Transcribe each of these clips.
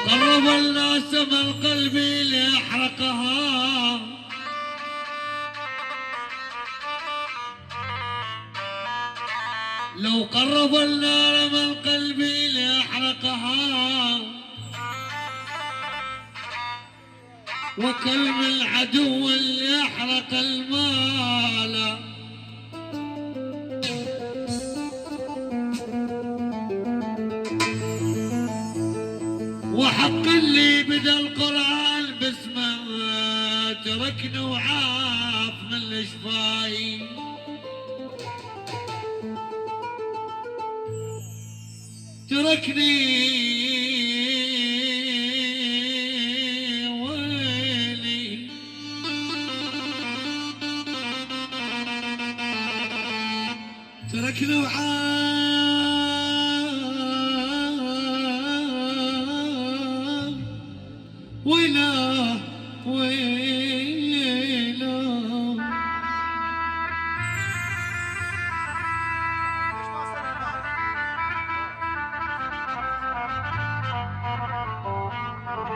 قرب الناس من قلبي ليحرقها، لو قرب النار من قلبي ليحرقها، وكلم العدو اللي يحرق المال. وحق اللي بدا القرآن باسمه تركني وعاف من الشفاي، تركني ويلي، تركني وعاف ويلا ويلا.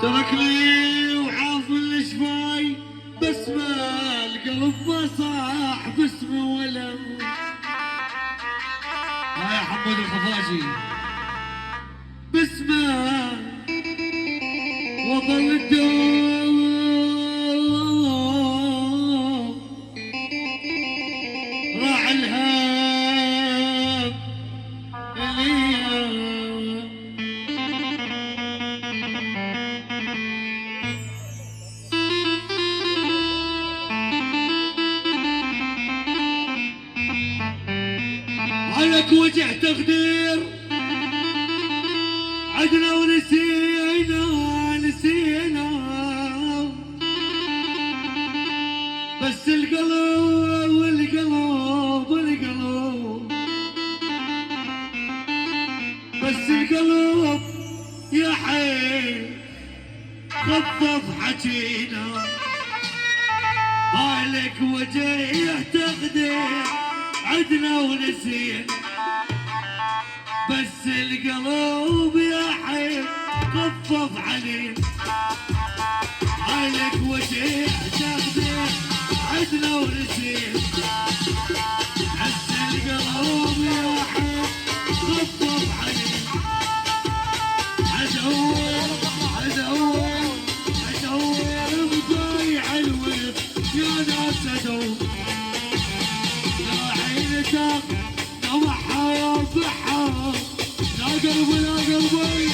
تركني وعاف من الشفاي، باسمه القلب ما صاح باسمه ولا. هاي حمود الخفاجي باسمه وظل الدوام، راح الهام اليوم. عليك وجع تقدير عدنا ونسينا نسينا، بس القلب والقلب والقلب، بس القلب يا حي خفف حكينا. عليك وجع تقدير عدنا ونسينا، بس القلب يا حي خفف علينا. عليك وجه تاخذه عدنا ونسينا، بس القلب يا حي خفف علينا. ادور ادور ادور بضيع الورد يا ناس، ادور يا عين تاخذ نوحها وضحها، لا قلبي لا قلبي.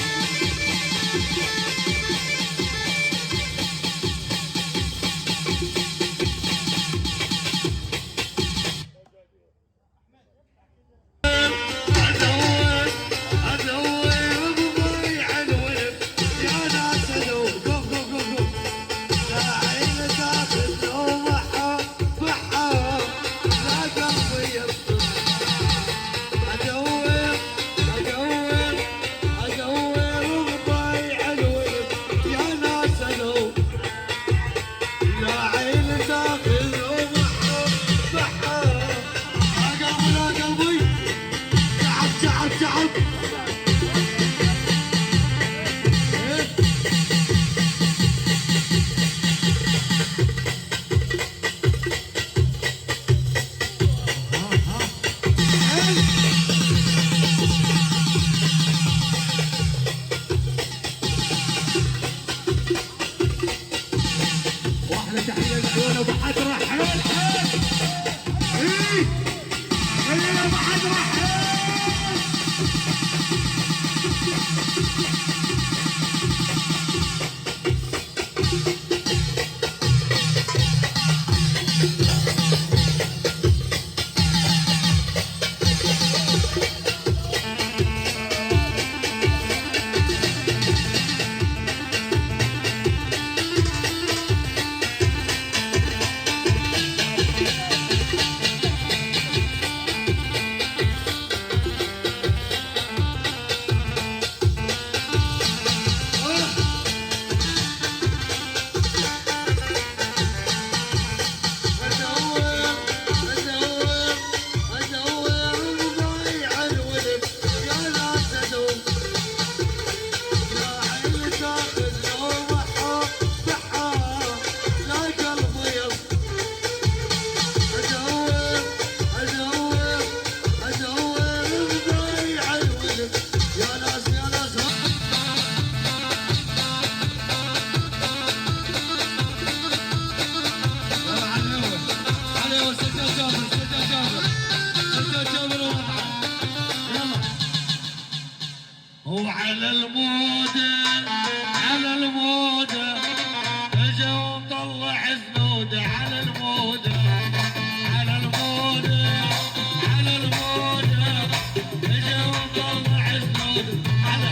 على المودة على المودة اجا وطلع زنودة على المودة على المودة على المودة اجا وطلع زنودة على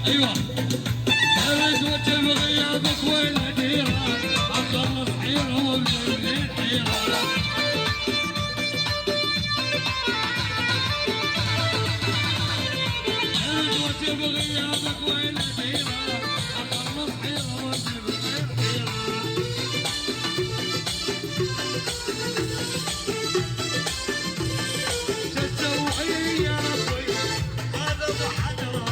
ايوه ارد وجه بغيابك وين اديره اخلص حيره وبزين حيره ارد وجه بغيابك وين اديره اخلص حيره وبزين حيره تسوي يا ربي هذا ابو حجره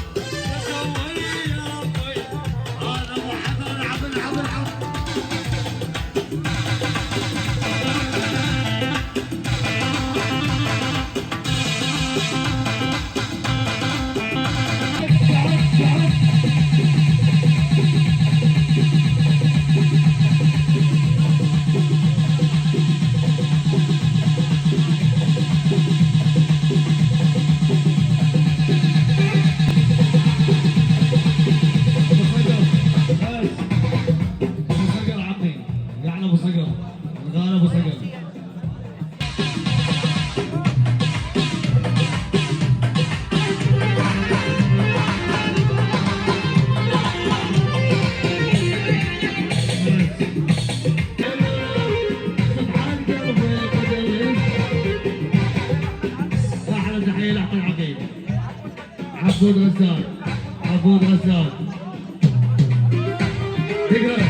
عبود غزال عبود غزال تقرا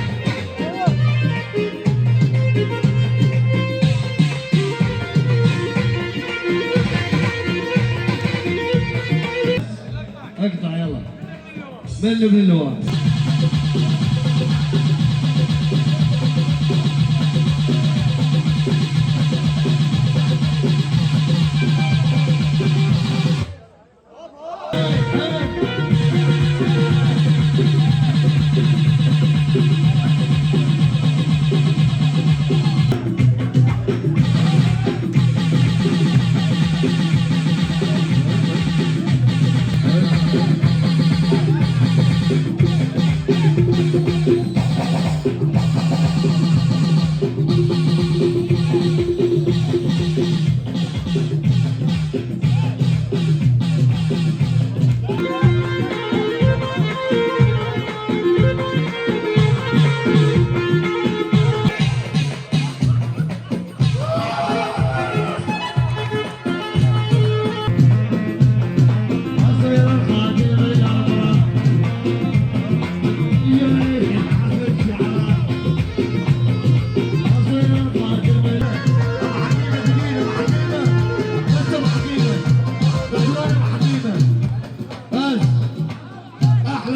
اقطع يلا بلوا بلوا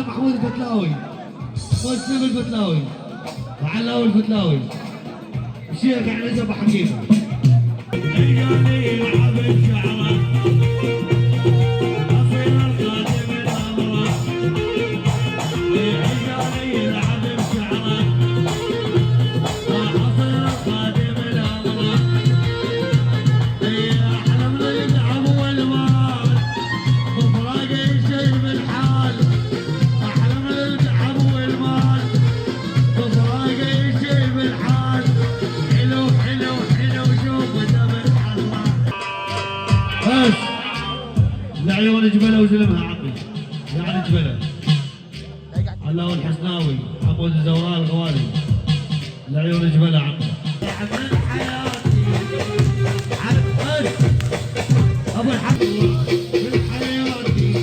محمود الفتلاوي مسلم الفتلاوي وعلاوي الفتلاوي الشيخ يعني ابو حكيم رجالي يلعب الشعره اصيل الخادم الامره العيون جبله وزلمها عمي، يعني جبله. علاوي الحسناوي، حمود الزوراء الغوالي، العيون جبله عمي. من حياتي ابو الحمد من حياتي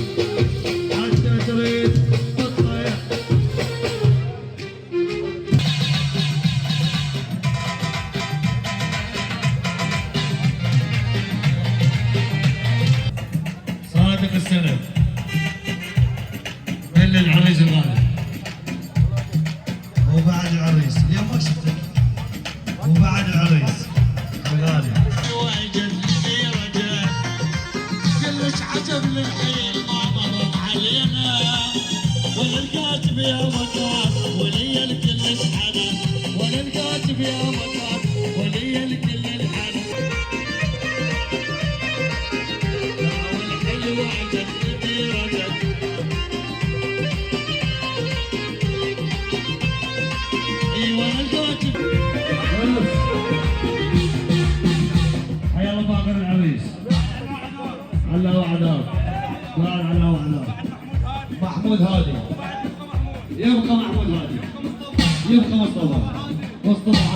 حتى تريد تطيح. صادق السند من العريس الغالي وبعد العريس اليوم ما شفته وبعد العريس الغالي. وجد لي رجع كلش عجب للحين ما مرت علينا ولا لقيت بيها مكان ولي الكل حنان ولا لقيت بيها مكان ولي الكل الحنان. والحلوة عجب لي رجع ايوه لقيت حيا الله باقر العريس على وعداك قال على وعداك محمود هادي يبقى محمود هادي يبقى مصطفى